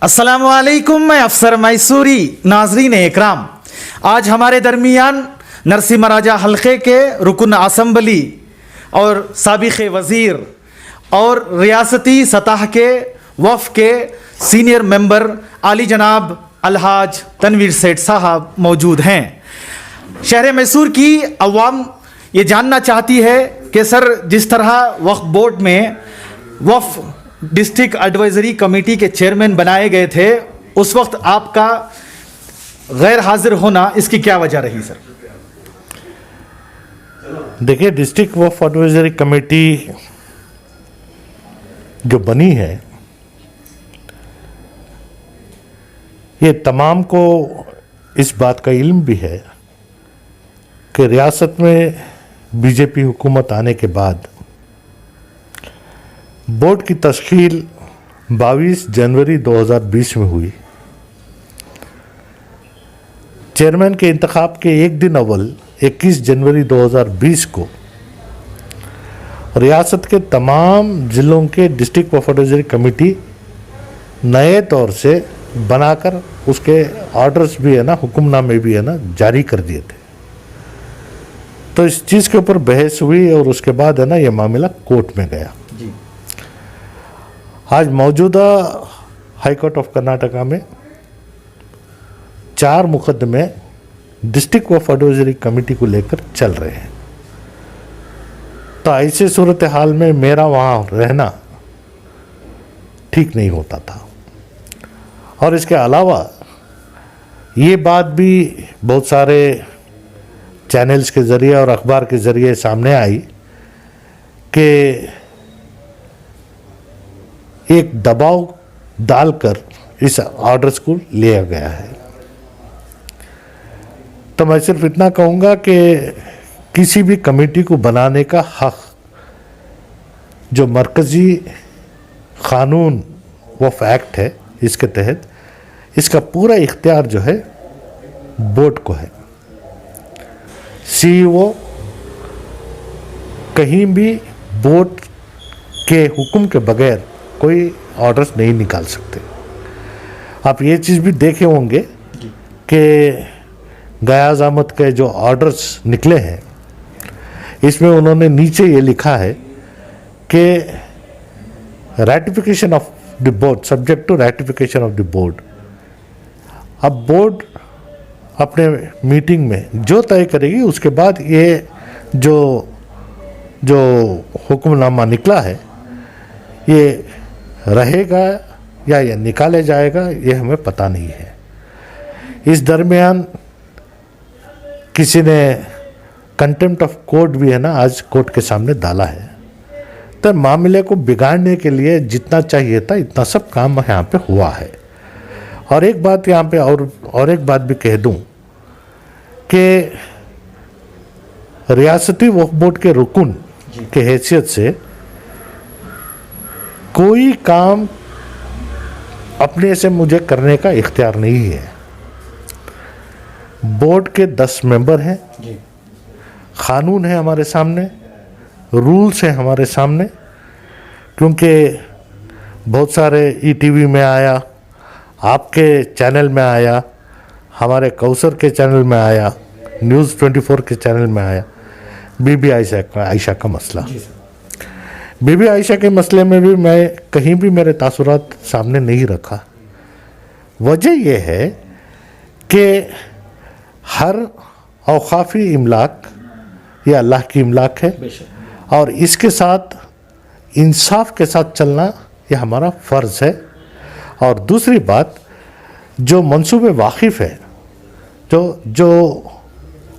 अस्सलामुअलैकुम, मैं अफसर मैसूरी। नाजरीन इकराम, आज हमारे दरमियान नरसिम्हा राजा हल्के के रुकन असम्बली और साबिक़ वज़ीर और रियासती सतह के वफ़ के सीनियर मेंबर आली जनाब अलहाज तनवीर सेठ साहब मौजूद हैं। शहर मैसूर की अवाम ये जानना चाहती है कि सर, जिस तरह वक्फ बोर्ड में वफ़ डिस्ट्रिक्ट एडवाइजरी कमेटी के चेयरमैन बनाए गए थे, उस वक्त आपका गैर हाजिर होना, इसकी क्या वजह रही सर? देखिए, डिस्ट्रिक्ट वक्फ एडवाइजरी कमेटी जो बनी है, ये तमाम को इस बात का इल्म भी है कि रियासत में बीजेपी हुकूमत आने के बाद बोर्ड की तश्कील 22 जनवरी 2020 में हुई। चेयरमैन के इंतखाब के एक दिन अव्वल 21 जनवरी 2020 को रियासत के तमाम ज़िलों के डिस्ट्रिक्ट वक्फ एडवाइजरी कमेटी नए तौर से बनाकर उसके ऑर्डर्स भी है ना, हुक्मनामे भी है ना, जारी कर दिए थे। तो इस चीज़ के ऊपर बहस हुई और उसके बाद है ना, ये मामला कोर्ट में गया। जी। आज मौजूदा हाई कोर्ट ऑफ कर्नाटका में 4 मुकदमे डिस्ट्रिक्ट वक्फ एडवाइजरी कमेटी को लेकर चल रहे हैं। तो ऐसे सूरत हाल में मेरा वहाँ रहना ठीक नहीं होता था। और इसके अलावा ये बात भी बहुत सारे चैनल्स के ज़रिए और अखबार के ज़रिए सामने आई कि एक दबाव डालकर इस ऑर्डर्स को लिया गया है। तो मैं सिर्फ इतना कहूँगा कि किसी भी कमेटी को बनाने का हक जो मरकज़ी क़ानून वफ़ एक्ट है, इसके तहत इसका पूरा इख्तियार जो है बोर्ड को है। सीईओ कहीं भी बोर्ड के हुक्म के बगैर कोई ऑर्डर्स नहीं निकाल सकते। आप ये चीज़ भी देखे होंगे कि गयाज अहमद के जो ऑर्डर्स निकले हैं, इसमें उन्होंने नीचे ये लिखा है कि ratification of the board, subject to ratification of the board. अब बोर्ड अपने मीटिंग में जो तय करेगी, उसके बाद ये जो हुक्मनामा निकला है, ये रहेगा या ये निकाले जाएगा, ये हमें पता नहीं है। इस दरमियान किसी ने कंटेम्प्ट ऑफ कोर्ट भी है ना, आज कोर्ट के सामने डाला है। तो मामले को बिगाड़ने के लिए जितना चाहिए था इतना सब काम यहाँ पे हुआ है। और एक बात यहाँ पे और एक बात भी कह दूँ कि रियासती वक्फ बोर्ड के रुकन के हैसियत से कोई काम अपने से मुझे करने का इख्तियार नहीं है। बोर्ड के 10 मेंबर हैं, क़ानून है हमारे सामने, रूल्स हैं हमारे सामने। क्योंकि बहुत सारे ईटीवी में आया, आपके चैनल में आया, हमारे कौसर के चैनल में आया, न्यूज़ 24 के चैनल में आया, बीबी आयशा का मसला। बीबी आयशा के मसले में भी मैं कहीं भी मेरे तासुरात सामने नहीं रखा। वजह यह है कि हर औक़ाफ़ी इमलाक ये अल्लाह की इमलाक है और इसके साथ इंसाफ के साथ चलना ये हमारा फ़र्ज़ है। और दूसरी बात, जो मंसूबे वाकिफ़ है, जो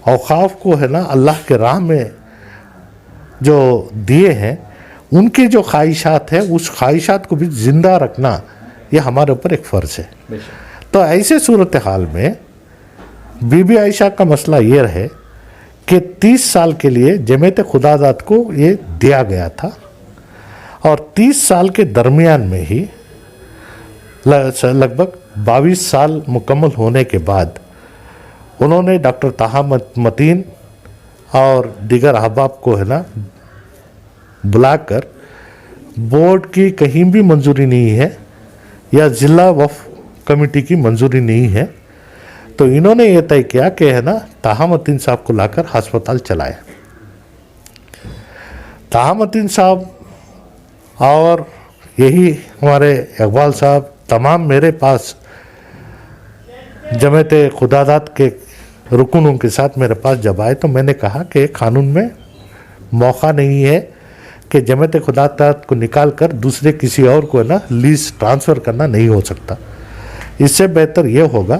औक़ाफ़ को है ना अल्लाह के राह में जो दिए हैं, उनकी जो ख्वाहिशात है, उस ख्वाहिशात को भी ज़िंदा रखना ये हमारे ऊपर एक फ़र्ज़ है। तो ऐसे सूरत हाल में बीबी आयशा का मसला ये रहे कि 30 साल के लिए जमीयत खुदादाद को ये दिया गया था और 30 साल के दरमियान में ही लगभग 22 साल मुकम्मल होने के बाद उन्होंने डॉक्टर ताहा मतीन और दीगर अहबाब को है ना बुलाकर बोर्ड की कहीं भी मंजूरी नहीं है या ज़िला वफ़ कमेटी की मंजूरी नहीं है, तो इन्होंने ये तय किया कि है ना ताहमुद्दीन साहब को लाकर अस्पताल चलाए। ताहमुद्दीन साहब और यही हमारे इकबाल साहब तमाम मेरे पास जमात खुदादात के रुकनों के साथ मेरे पास जब आए, तो मैंने कहा कि कानून में मौका नहीं है कि जमात खुदादात को निकाल कर दूसरे किसी और को ना लीज ट्रांसफ़र करना नहीं हो सकता। इससे बेहतर ये होगा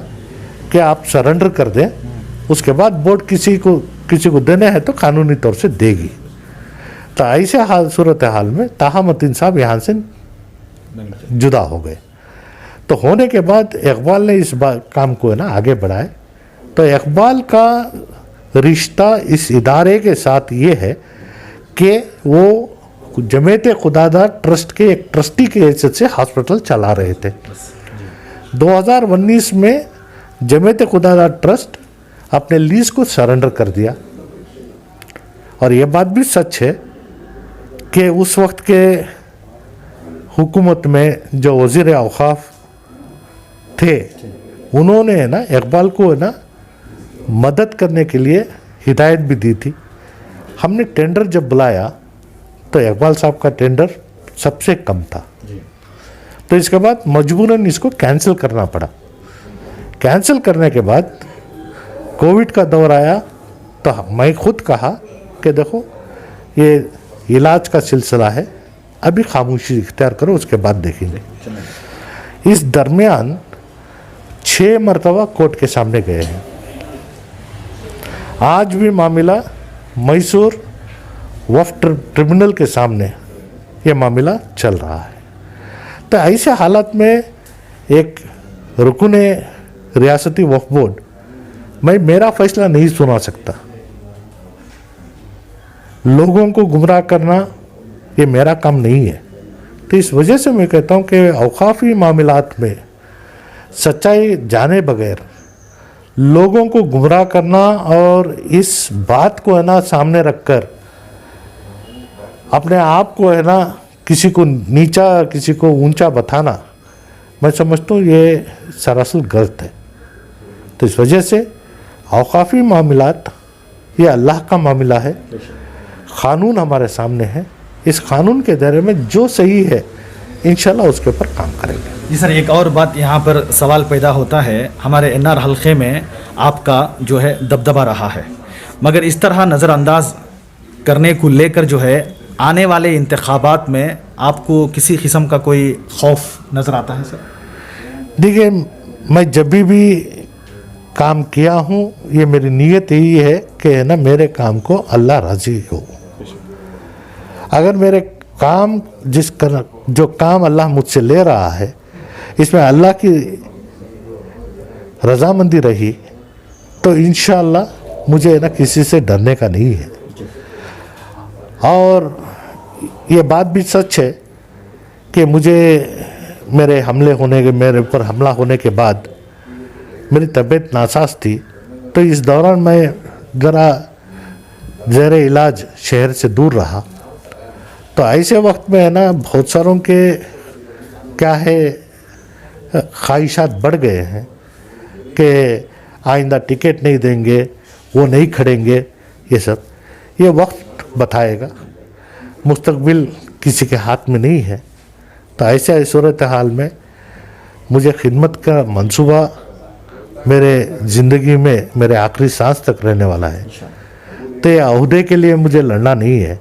कि आप सरेंडर कर दें, उसके बाद बोर्ड किसी को देना है तो कानूनी तौर से देगी। तो ऐसे सूरत हाल में ताहमुद्दीन साहब यहाँ से जुदा हो गए। तो होने के बाद इकबाल ने इस काम को है ना आगे बढ़ाए। तो इकबाल का रिश्ता इस इदारे के साथ ये है कि वो जमात खुदादात ट्रस्ट के एक ट्रस्टी की हैसियत से हॉस्पिटल चला रहे थे। 2019 में जमात खुदादात ट्रस्ट अपने लीज को सरेंडर कर दिया। और ये बात भी सच है कि उस वक्त के हुकूमत में जो वज़ीर औक़ाफ़ थे, उन्होंने है ना इकबाल को है ना मदद करने के लिए हिदायत भी दी थी। हमने टेंडर जब बुलाया तो इकबाल साहब का टेंडर सबसे कम था, तो इसके बाद मजबूरन इसको कैंसिल करना पड़ा। कैंसिल करने के बाद कोविड का दौर आया, तो मैं खुद कहा कि देखो ये इलाज का सिलसिला है, अभी खामोशी इख्तियार करो, उसके बाद देखेंगे। इस दरमियान 6 मरतबा कोर्ट के सामने गए हैं। आज भी मामला मैसूर वफ़ ट्रिब्यूनल के सामने ये मामला चल रहा है। तो ऐसे हालात में एक रुकन रियासती वक्फ बोर्ड, मैं मेरा फैसला नहीं सुना सकता। लोगों को गुमराह करना ये मेरा काम नहीं है। तो इस वजह से मैं कहता हूँ कि औक़ाफ़ी मामलात में सच्चाई जाने बगैर लोगों को गुमराह करना और इस बात को है ना सामने रखकर अपने आप को है ना किसी को नीचा किसी को ऊंचा बताना, मैं समझता हूँ ये सरासर गलत है। तो इस वजह से औक़ाफ़ी मामलात ये अल्लाह का मामला है, क़ानून हमारे सामने है, इस क़ानून के दायरे में जो सही है इंशाल्लाह उसके ऊपर काम करेंगे। जी सर, एक और बात यहाँ पर सवाल पैदा होता है, हमारे एनआर हल्के में आपका जो है दबदबा रहा है, मगर इस तरह नज़रअंदाज करने को लेकर जो है आने वाले इंतखाबात में आपको किसी किस्म का कोई खौफ नज़र आता है सर? देखिए, मैं जब भी काम किया हूँ ये मेरी नीयत यही है कि है ना मेरे काम को अल्लाह राज़ी हो। अगर मेरे काम जो काम अल्लाह मुझसे ले रहा है इसमें अल्लाह की रज़ामंदी रही तो इंशाअल्लाह मुझे है ना किसी से डरने का नहीं है। और ये बात भी सच है कि मेरे ऊपर हमला होने के बाद मेरी तबीयत नासाज थी, तो इस दौरान मैं ज़रा ज़ेरे इलाज शहर से दूर रहा। तो ऐसे वक्त में है ना बहुत सारों के क्या है ख्वाहिशात बढ़ गए हैं कि आइंदा टिकट नहीं देंगे, वो नहीं खड़ेंगे, ये सब ये वक्त बताएगा, मुस्तकबिल किसी के हाथ में नहीं है। तो ऐसे सूरत हाल में मुझे खिदमत का मंसूबा मेरे ज़िंदगी में मेरे आखिरी सांस तक रहने वाला है। तो ये अहदे के लिए मुझे लड़ना नहीं है।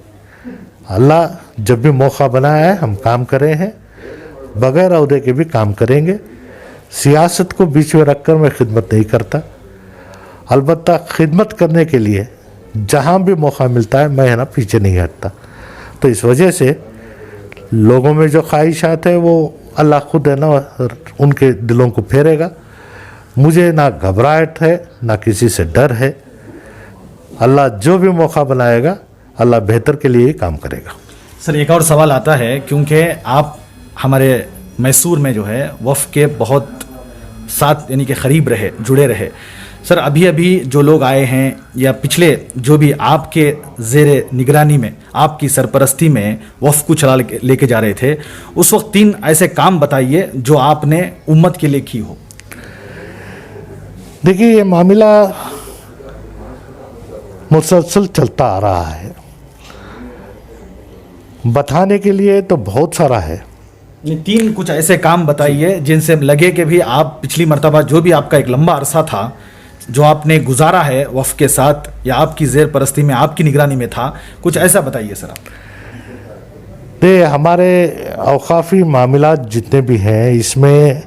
अल्लाह जब भी मौका बनाया है हम काम करे हैं, बग़ैर अहदे के भी काम करेंगे। सियासत को बीच में रखकर मैं खिदमत नहीं करता, अलबत्ता खिदमत करने के लिए जहाँ भी मौका मिलता है मैं है ना पीछे नहीं हटता। तो इस वजह से लोगों में जो ख्वाहिशात है वो अल्लाह खुद है ना उनके दिलों को फेरेगा। मुझे ना घबराहट है ना किसी से डर है। अल्लाह जो भी मौका बनाएगा अल्लाह बेहतर के लिए ही काम करेगा। सर, एक और सवाल आता है, क्योंकि आप हमारे मैसूर में जो है वफ़ के बहुत साथ यानी कि करीब रहे, जुड़े रहे। सर, अभी जो लोग आए हैं या पिछले जो भी आपके ज़ेरे निगरानी में आपकी सरपरस्ती में वफ़ को चला लेके जा रहे थे, उस वक्त 3 ऐसे काम बताइए जो आपने उम्मत के लिए की हो। देखिए, ये मामला मुसलसल चलता आ रहा है। बताने के लिए तो बहुत सारा है। ये 3 कुछ ऐसे काम बताइए जिनसे लगे कि भी आप पिछली मर्तबा जो भी आपका एक लंबा अरसा था जो आपने गुजारा है वफ़ के साथ या आपकी ज़ेर परस्ती में आपकी निगरानी में था, कुछ ऐसा बताइए सर आप। हमारे औकाफ़ी मामला जितने भी हैं, इसमें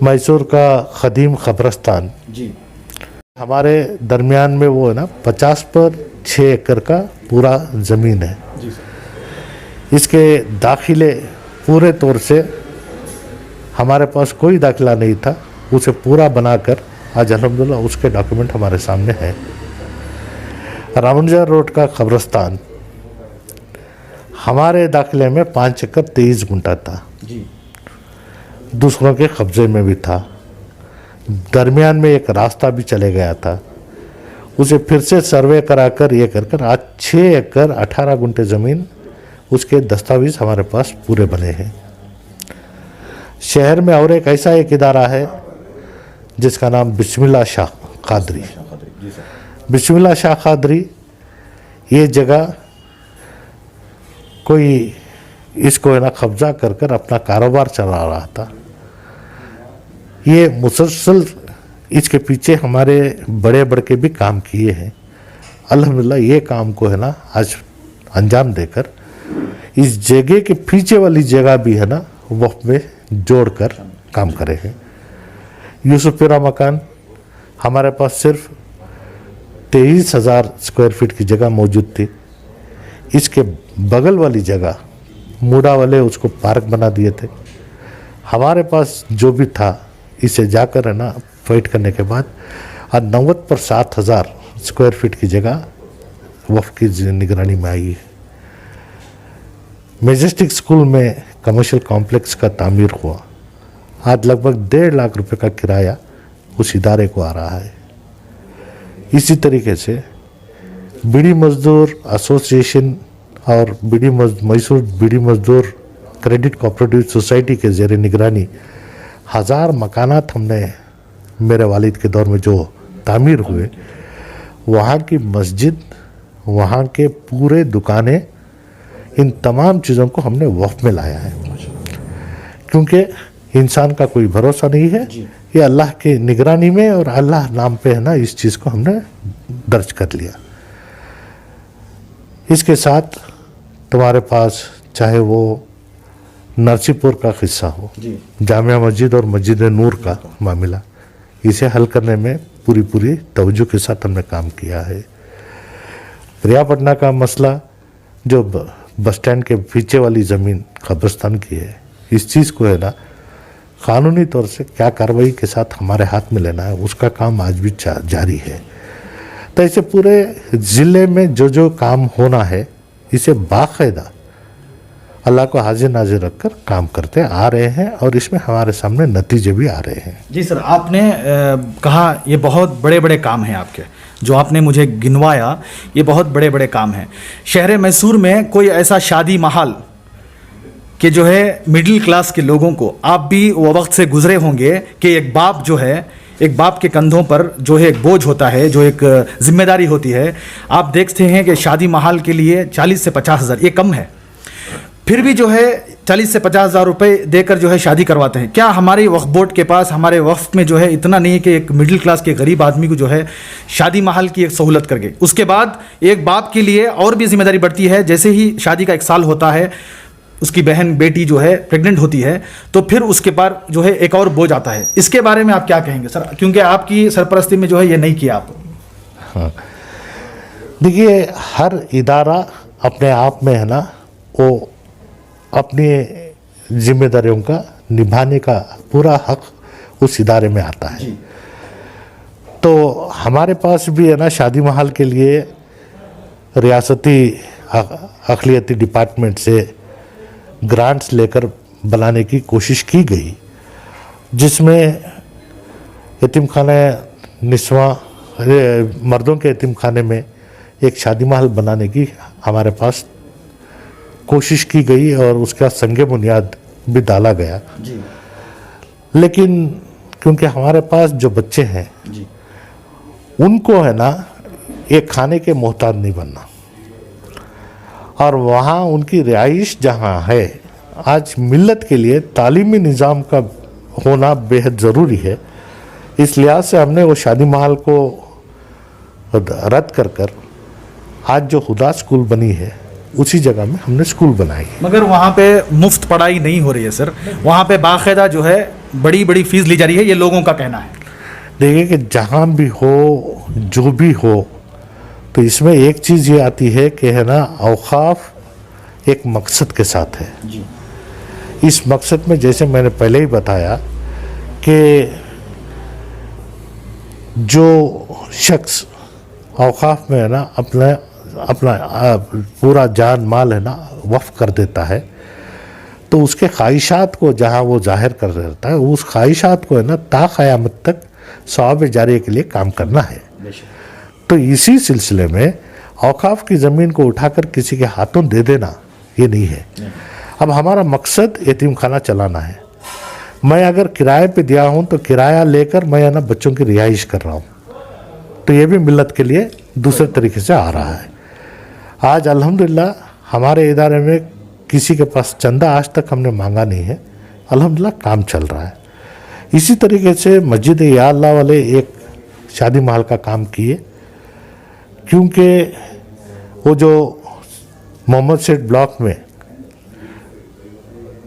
मैसूर का ख़दीम क़ब्रिस्तान जी हमारे दरमियान में वो है ना 50 पर 6 एकड़ का पूरा ज़मीन है। जी सर। इसके दाखिले पूरे तौर से हमारे पास कोई दाखिला नहीं था, उसे पूरा बनाकर आज अल्हम्दुलिल्लाह उसके डॉक्यूमेंट हमारे सामने हैं। रामनुजा रोड का क़ब्रिस्तान हमारे दाखिले में 5 एकड़ 23 गुंठा था, जी दूसरों के कब्जे में भी था। दरमियान में एक रास्ता भी चले गया था, उसे फिर से सर्वे कराकर ये कर आज 6 एकड़ 18 गुंठे ज़मीन उसके दस्तावेज हमारे पास पूरे बने हैं। शहर में और एक इदारा है जिसका नाम बिस्मिल्लाह शाह कादरी। बिस्मिल्लाह शाह कादरी ये जगह कोई इसको है ना कब्जा कर अपना कारोबार चला रहा था। ये मुसलसल इसके पीछे हमारे बड़े बड़के भी काम किए हैं। अल्हम्दुलिल्लाह ये काम को है ना आज अंजाम देकर इस जगह के पीछे वाली जगह भी है ना वक़्त में जोड़कर काम करे हैं। यूसुफपुरा मकान हमारे पास सिर्फ 23,000 स्क्वायर फीट की जगह मौजूद थी। इसके बगल वाली जगह मूडा वाले उसको पार्क बना दिए थे। हमारे पास जो भी था इसे जाकर है ना फाइट करने के बाद आज 90 पर 7,000 स्क्वायर फीट की जगह वफ़ की निगरानी में आई है। मेजेस्टिक स्कूल में कमर्शियल कॉम्प्लेक्स का तामीर हुआ। आज लगभग 1.5 लाख रुपए का किराया उस इदारे को आ रहा है। इसी तरीके से बीड़ी मजदूर एसोसिएशन और मैसूर बीड़ी मजदूर क्रेडिट कोऑपरेटिव सोसाइटी के ज़ेर निगरानी 1000 मकानात हमने मेरे वालिद के दौर में जो तामीर हुए, वहाँ की मस्जिद, वहाँ के पूरे दुकानें, इन तमाम चीज़ों को हमने वक़्फ में लाया है। क्योंकि इंसान का कोई भरोसा नहीं है, ये अल्लाह की निगरानी में और अल्लाह नाम पे है ना इस चीज़ को हमने दर्ज कर लिया। इसके साथ तुम्हारे पास चाहे वो नरसीपुर का किस्सा हो, जामिया मस्जिद और मस्जिद नूर का मामला, इसे हल करने में पूरी तवज्जो के साथ हमने काम किया है। रियापटना का मसला जो बस स्टैंड के पीछे वाली ज़मीन कब्रिस्तान की है, इस चीज़ को है ना कानूनी तौर से क्या कार्रवाई के साथ हमारे हाथ में लेना है, उसका काम आज भी जारी है। तो ऐसे पूरे ज़िले में जो काम होना है इसे बाकायदा अल्लाह को हाजिर नाजिर रखकर काम करते आ रहे हैं और इसमें हमारे सामने नतीजे भी आ रहे हैं। जी सर, आपने कहा ये बहुत बड़े बड़े काम हैं आपके, जो आपने मुझे गिनवाया ये बहुत बड़े बड़े काम हैं। शहर मैसूर में कोई ऐसा शादी महल कि जो है मिडिल क्लास के लोगों को, आप भी वो वक्त से गुजरे होंगे कि एक बाप जो है, एक बाप के कंधों पर जो है एक बोझ होता है, जो एक जिम्मेदारी होती है। आप देखते हैं कि शादी महल के लिए 40 से 50 हज़ार, ये कम है, फिर भी जो है 40 से 50 हज़ार रुपये देकर जो है शादी करवाते हैं। क्या हमारे वक्फ बोर्ड के पास, हमारे वक्फ में जो है इतना नहीं है कि एक मिडिल क्लास के गरीब आदमी को जो है शादी महल की एक सहूलत करके, उसके बाद एक बाप के लिए और भी जिम्मेदारी बढ़ती है। जैसे ही शादी का 1 साल होता है, उसकी बहन बेटी जो है प्रेग्नेंट होती है, तो फिर उसके बाद जो है एक और बोझ आता है। इसके बारे में आप क्या कहेंगे सर, क्योंकि आपकी सरपरस्ती में जो है ये नहीं किया आप? हाँ, देखिए, हर इदारा अपने आप में है ना वो अपनी जिम्मेदारियों का निभाने का पूरा हक उस इदारे में आता है। तो हमारे पास भी है ना शादी महल के लिए रियासती अक़लियती डिपार्टमेंट से ग्रांट्स लेकर बनाने की कोशिश की गई, जिसमें यतीम खाने निस्वां मर्दों के यतीम खाने में एक शादी महल बनाने की हमारे पास कोशिश की गई और उसका संगे बुनियाद भी डाला गया। लेकिन क्योंकि हमारे पास जो बच्चे हैं जी उनको है ना एक खाने के मोहताज नहीं बनना, और वहाँ उनकी रिहाइश जहाँ है, आज मिल्लत के लिए तालीमी निज़ाम का होना बेहद ज़रूरी है। इस लिहाज से हमने वो शादी महल को रद्द कर कर आज जो खुदा स्कूल बनी है उसी जगह में हमने स्कूल बनाई है। मगर वहाँ पे मुफ्त पढ़ाई नहीं हो रही है सर, वहाँ पे बाकायदा जो है बड़ी बड़ी फीस ली जा रही है, ये लोगों का कहना है। देखिए कि जहाँ भी हो जो भी हो, तो इसमें एक चीज़ ये आती है कि है ना औकाफ एक मकसद के साथ है। जी इस मकसद में जैसे मैंने पहले ही बताया कि जो शख्स औकाफ में है ना अपना पूरा जान माल है ना वफ़ कर देता है, तो उसके ख्वाहिशात को जहाँ वो जाहिर कर देता है, उस ख्वाहिशात को है ना ता क़यामत तक सवाब जारी के लिए काम करना है। तो इसी सिलसिले में औकाफ की ज़मीन को उठाकर किसी के हाथों दे देना ये नहीं है। अब हमारा मकसद यतीम खाना चलाना है। मैं अगर किराए पे दिया हूँ तो किराया लेकर मैं ना बच्चों की रिहाइश कर रहा हूँ, तो ये भी मिल्लत के लिए दूसरे तरीके से आ रहा है। आज अल्हम्दुलिल्लाह हमारे इदारे में किसी के पास चंदा आज तक हमने मांगा नहीं है, अल्हम्दुलिल्लाह काम चल रहा है। इसी तरीके से मस्जिद या अल्लाह वाले एक शादी महल का काम किए, क्योंकि वो जो मोहम्मद सेठ ब्लॉक में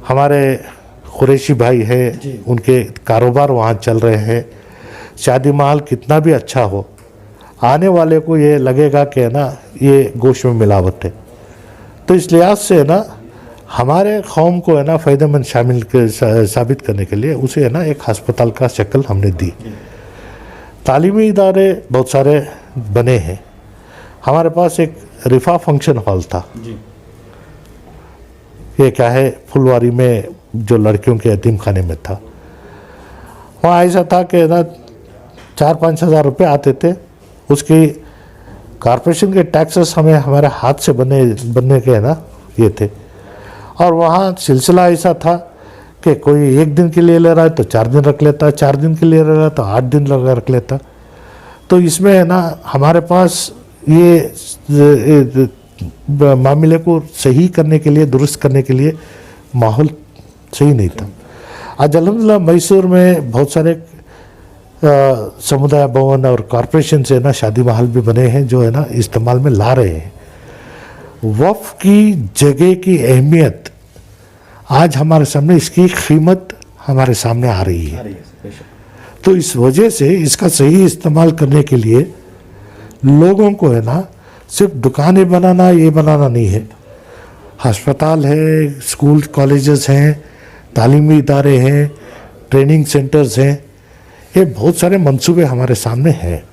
हमारे कुरैशी भाई हैं, उनके कारोबार वहाँ चल रहे हैं। शादी महल कितना भी अच्छा हो, आने वाले को ये लगेगा कि है ना ये गोश्त में मिलावट है। तो इस लिहाज से है ना हमारे कौम को है ना फ़ायदेमंद साबित करने के लिए उसे है ना एक हस्पताल का शक्ल हमने दी। तालीमी इदारे बहुत सारे बने हैं। हमारे पास एक रिफा फंक्शन हॉल था, ये क्या है फुलवारी में जो लड़कियों के यतीम खाने में था। वहाँ ऐसा था कि ना 4-5 हज़ार रुपये आते थे, उसकी कॉरपोरेशन के टैक्सेस हमें हमारे हाथ से बनने के है ना ये थे। और वहाँ सिलसिला ऐसा था कि कोई 1 दिन के लिए ले रहा है तो 4 दिन रख लेता, 4 दिन के लिए ले रहा है तो 8 दिन रख लेता। तो इसमें है ना हमारे पास ये मामले को सही करने के लिए, दुरुस्त करने के लिए माहौल सही नहीं था। आज अल्हम्दुलिल्लाह मैसूर में बहुत सारे समुदाय भवन और कॉरपोरेशन से ना शादी महल भी बने हैं जो है ना इस्तेमाल में ला रहे हैं। वफ़ की जगह की अहमियत आज हमारे सामने, इसकी कीमत हमारे सामने आ रही है। तो इस वजह से इसका सही इस्तेमाल करने के लिए लोगों को है ना सिर्फ दुकानें बनाना ये बनाना नहीं है, अस्पताल है, स्कूल कॉलेजेस हैं, तालीमी इदारे हैं, ट्रेनिंग सेंटर्स हैं, ये बहुत सारे मंसूबे हमारे सामने हैं।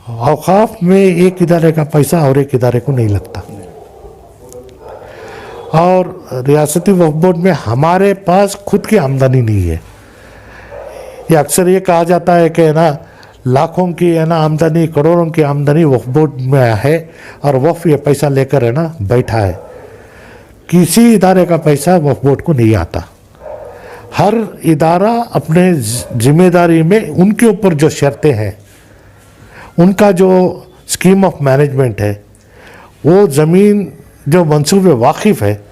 औकाफ में एक इदारे का पैसा और एक इदारे को नहीं लगता। और रियासती वक्फ बोर्ड में हमारे पास खुद की आमदनी नहीं है। ये अक्सर ये कहा जाता है कि ना लाखों की है ना आमदनी, करोड़ों की आमदनी वक्फ बोर्ड में है और वक्फ ये पैसा लेकर है ना बैठा है। किसी इदारे का पैसा वक्फ बोर्ड को नहीं आता। हर इदारा अपने जिम्मेदारी में उनके ऊपर जो शर्तें हैं, उनका जो स्कीम ऑफ मैनेजमेंट है, वो ज़मीन जो मंसूबे वाकिफ़ है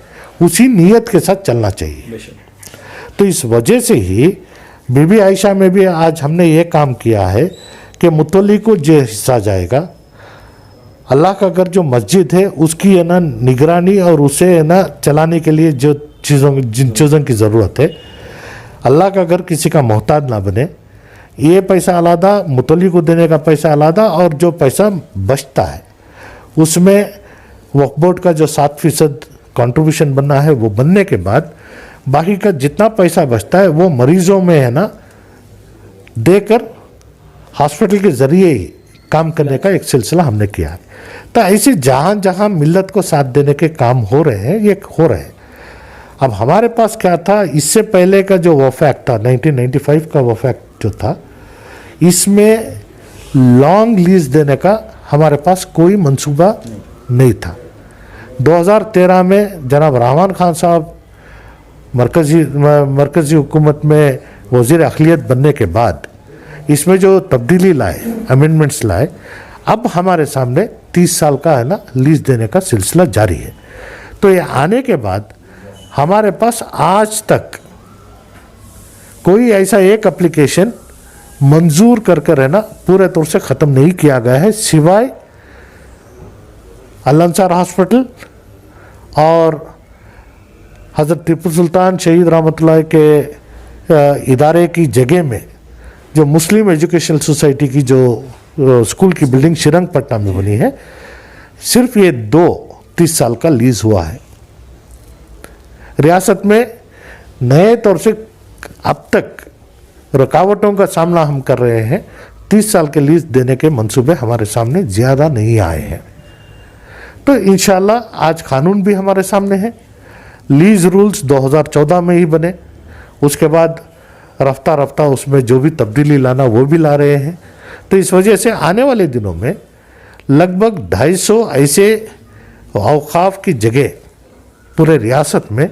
उसी नीयत के साथ चलना चाहिए। तो इस वजह से ही बीबी आयशा में भी आज हमने ये काम किया है कि मुतल्ली को जो हिस्सा जाएगा, अल्लाह का घर जो मस्जिद है उसकी है ना निगरानी और उसे है ना चलाने के लिए जो जिन चीज़ों की ज़रूरत है, अल्लाह का घर किसी का मोहताज ना बने, ये पैसा अलहदा, मुतल्ली को देने का पैसा अलहदा, और जो पैसा बचता है उसमें वक्फ बोर्ड का जो 7% कंट्रीब्यूशन बनना है वो बनने के बाद बाकी का जितना पैसा बचता है वो मरीजों में है ना देकर हॉस्पिटल के ज़रिए ही काम करने का एक सिलसिला हमने किया है। तो ऐसे जहाँ जहाँ मिल्लत को साथ देने के काम हो रहे हैं ये हो रहे हैं। अब हमारे पास क्या था, इससे पहले का जो वफ़ एक्ट था 1995 का वफ़ एक्ट जो था, इसमें लॉन्ग लीज देने का हमारे पास कोई मंसूबा नहीं था। 2013 में जनाब रहमान खान साहब मरकज़ी हुकूमत में वज़ीर अक़लियत बनने के बाद इसमें जो तब्दीली लाए, अमेंडमेंट्स लाए, अब हमारे सामने 30 साल का है ना लीज देने का सिलसिला जारी है। तो ये आने के बाद हमारे पास आज तक कोई ऐसा एक एप्लीकेशन मंजूर कर कर है ना पूरे तौर से ख़त्म नहीं किया गया है, सिवाय अल अंसार हॉस्पिटल और हज़रत टीपू सुल्तान शहीद रहमतुल्लाह के इदारे की जगह में जो मुस्लिम एजुकेशनल सोसाइटी की जो स्कूल की बिल्डिंग श्रीरंगपट्टनम में बनी है, सिर्फ ये 30 साल का लीज हुआ है। रियासत में नए तौर से अब तक रुकावटों का सामना हम कर रहे हैं। 30 साल के लीज देने के मंसूबे हमारे सामने ज़्यादा नहीं आए हैं। तो इंशाल्लाह आज कानून भी हमारे सामने है। लीज रूल्स 2014 में ही बने, उसके बाद रफ्ता रफ्ता उसमें जो भी तब्दीली लाना वो भी ला रहे हैं। तो इस वजह से आने वाले दिनों में लगभग 250 ऐसे औकाफ की जगह पूरे रियासत में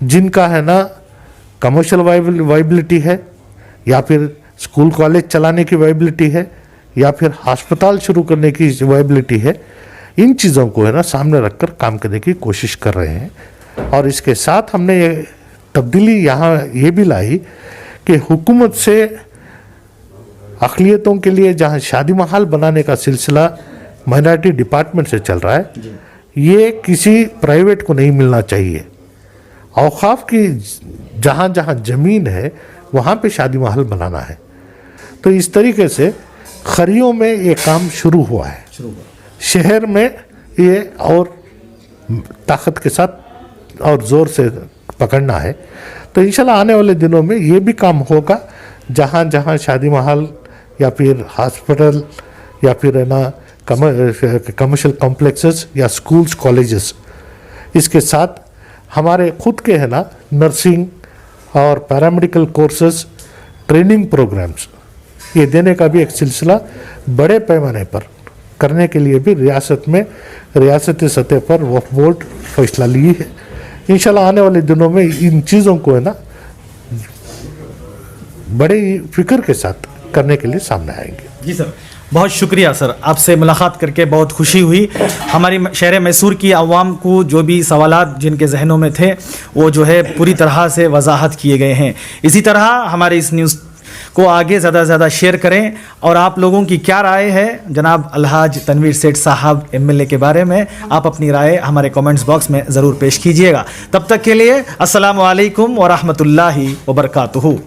जिनका है ना कमर्शियल वाइबिलिटी है, या फिर स्कूल कॉलेज चलाने की वाइबिलिटी है, या फिर अस्पताल शुरू करने की वाइबिलिटी है, इन चीज़ों को है ना सामने रखकर काम करने की कोशिश कर रहे हैं। और इसके साथ हमने ये तब्दीली यहाँ ये भी लाई कि हुकूमत से अक़लियतों के लिए जहाँ शादी महल बनाने का सिलसिला माइनॉरिटी डिपार्टमेंट से चल रहा है, ये किसी प्राइवेट को नहीं मिलना चाहिए। औकाफ की जहाँ जहाँ ज़मीन है वहाँ पे शादी महल बनाना है। तो इस तरीके से खरियों में ये काम शुरू हुआ है। शहर में ये और ताकत के साथ और ज़ोर से पकड़ना है। तो इंशाल्लाह आने वाले दिनों में ये भी काम होगा, जहाँ जहाँ शादी महल या फिर हॉस्पिटल या फिर है ना कमर्शियल कॉम्प्लेक्सेस या स्कूल्स कॉलेजेस, इसके साथ हमारे खुद के है ना नर्सिंग और पैरामेडिकल कोर्सेज ट्रेनिंग प्रोग्राम्स ये देने का भी एक सिलसिला बड़े पैमाने पर करने के लिए भी रियासत में रियासती सतह पर वक्फ बोर्ड फैसला ली है। इंशाल्लाह आने वाले दिनों में इन चीज़ों को है ना बड़े फिक्र के साथ करने के लिए सामने आएंगे। जी सर, बहुत शुक्रिया सर, आपसे मुलाकात करके बहुत खुशी हुई। हमारी शहर मैसूर की आवाम को जो भी सवालात जिनके जहनों में थे वो जो है पूरी तरह से वजाहत किए गए हैं। इसी तरह हमारे इस न्यूज़ को आगे ज़्यादा से ज़्यादा शेयर करें। और आप लोगों की क्या राय है जनाब अलहाज तनवीर सेठ साहब MLA के बारे में, आप अपनी राय हमारे कमेंट्स बॉक्स में ज़रूर पेश कीजिएगा। तब तक के लिए अस्सलामु अलैकुम व रहमतुल्लाहि व बरकातुहू।